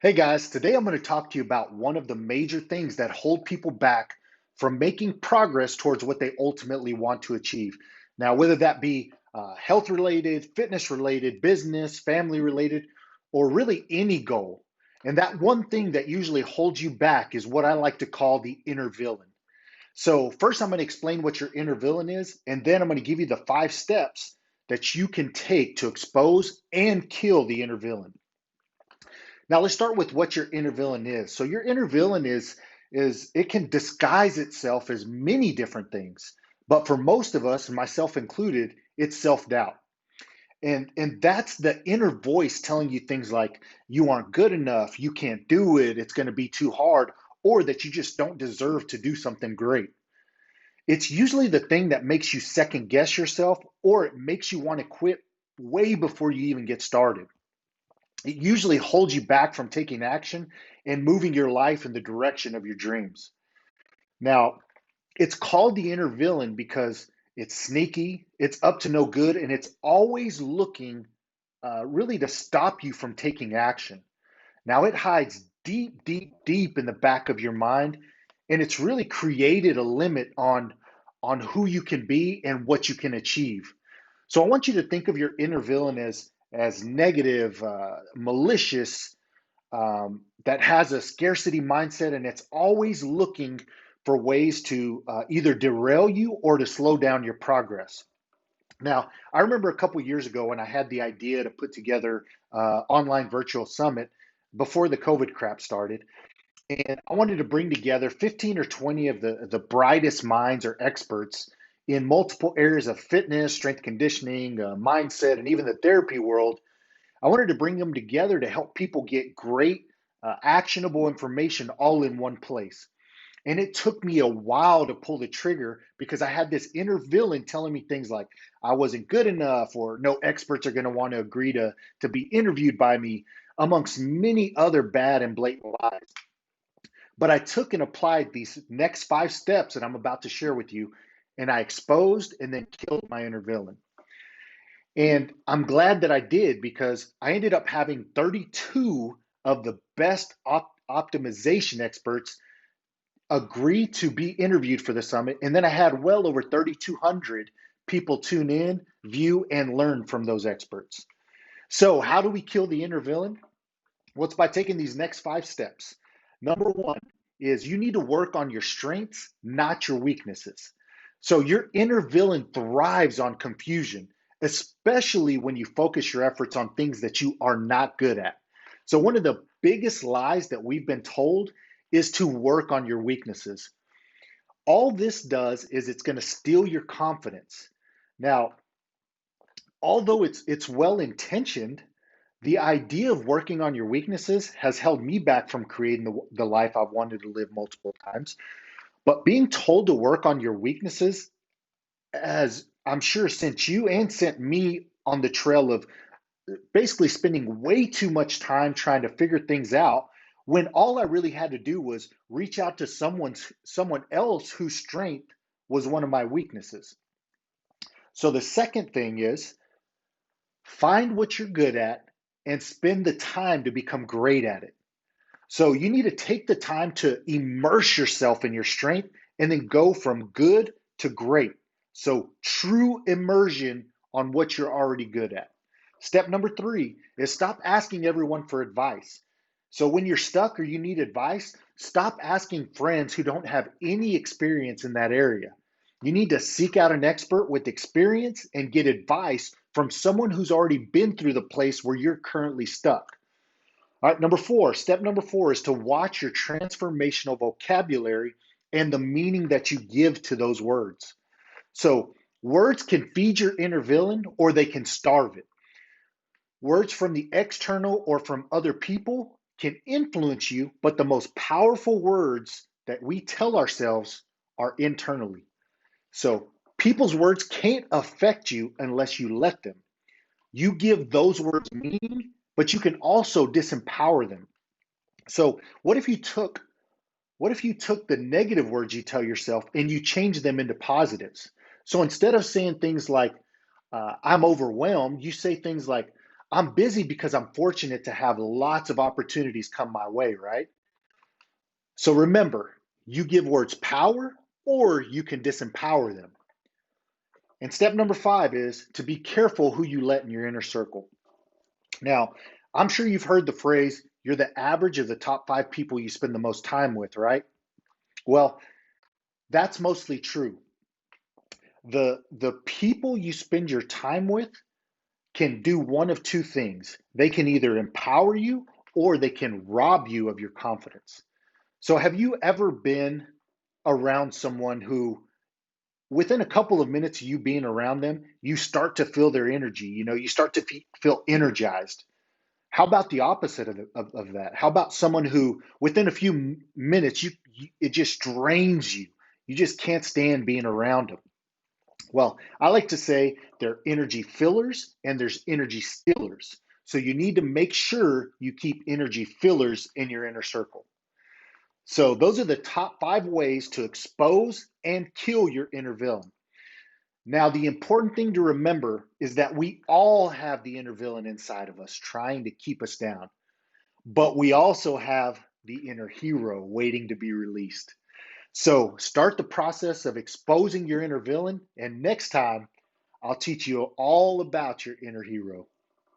Hey guys, today I'm going to talk to you about one of the major things that hold people back from making progress towards what they ultimately want to achieve. Now, whether that be health related, fitness related, business, family related, or really any goal. And that one thing that usually holds you back is what I like to call the inner villain. So, first, I'm going to explain what your inner villain is, and then I'm going to give you the 5 steps that you can take to expose and kill the inner villain. Now let's start with what your inner villain is. So your inner villain is it can disguise itself as many different things. But for most of us, and myself included, it's self-doubt. And that's the inner voice telling you things like you aren't good enough, you can't do it, it's going to be too hard, or that you just don't deserve to do something great. It's usually the thing that makes you second guess yourself or it makes you want to quit way before you even get started. It usually holds you back from taking action and moving your life in the direction of your dreams. Now, it's called the inner villain because it's sneaky, it's up to no good, and it's always looking really to stop you from taking action. Now, it hides deep, deep, deep in the back of your mind, and it's really created a limit on who you can be and what you can achieve. So I want you to think of your inner villain as negative, malicious, that has a scarcity mindset, and it's always looking for ways to either derail you or to slow down your progress. Now, I remember a couple years ago when I had the idea to put together online virtual summit before the COVID crap started, and I wanted to bring together 15 or 20 of the brightest minds or experts in multiple areas of fitness, strength conditioning, mindset, and even the therapy world. I wanted to bring them together to help people get great, actionable information all in one place. And it took me a while to pull the trigger because I had this inner villain telling me things like I wasn't good enough or no experts are going to want to agree to be interviewed by me, amongst many other bad and blatant lies. But I took and applied these next 5 steps that I'm about to share with you, and I exposed and then killed my inner villain. And I'm glad that I did because I ended up having 32 of the best optimization experts agree to be interviewed for the summit. And then I had well over 3,200 people tune in, view, and learn from those experts. So, how do we kill the inner villain? Well, it's by taking these next 5 steps. Number one is you need to work on your strengths, not your weaknesses. So your inner villain thrives on confusion, especially when you focus your efforts on things that you are not good at. So one of the biggest lies that we've been told is to work on your weaknesses. All this does is it's going to steal your confidence. Now, although it's well intentioned, the idea of working on your weaknesses has held me back from creating the life I've wanted to live multiple times. But being told to work on your weaknesses, as I'm sure sent you and sent me on the trail of basically spending way too much time trying to figure things out when all I really had to do was reach out to someone else whose strength was one of my weaknesses. So the second thing is find what you're good at and spend the time to become great at it. So you need to take the time to immerse yourself in your strength and then go from good to great. So true immersion on what you're already good at. Step number 3 is stop asking everyone for advice. So when you're stuck or you need advice, stop asking friends who don't have any experience in that area. You need to seek out an expert with experience and get advice from someone who's already been through the place where you're currently stuck. All right, step number four is to watch your transformational vocabulary and the meaning that you give to those words. So, words can feed your inner villain or they can starve it. Words from the external or from other people can influence you, but the most powerful words that we tell ourselves are internally. So, people's words can't affect you unless you let them. You give those words meaning, but you can also disempower them. So what if you took the negative words you tell yourself and you change them into positives? So instead of saying things like I'm overwhelmed, you say things like I'm busy because I'm fortunate to have lots of opportunities come my way, right? So remember, you give words power or you can disempower them. And step number 5 is to be careful who you let in your inner circle. Now, I'm sure you've heard the phrase, you're the average of the top 5 people you spend the most time with, right? Well, that's mostly true. The people you spend your time with can do one of two things. They can either empower you or they can rob you of your confidence. So, have you ever been around someone who, within a couple of minutes of you being around them, you start to feel their energy? You start to feel energized. How about the opposite of that? How about someone who, within a few minutes, it just drains you? You just can't stand being around them. Well, I like to say they're energy fillers and there's energy stealers. So you need to make sure you keep energy fillers in your inner circle. So those are the top 5 ways to expose and kill your inner villain. Now, the important thing to remember is that we all have the inner villain inside of us trying to keep us down, but we also have the inner hero waiting to be released. So start the process of exposing your inner villain, and next time I'll teach you all about your inner hero.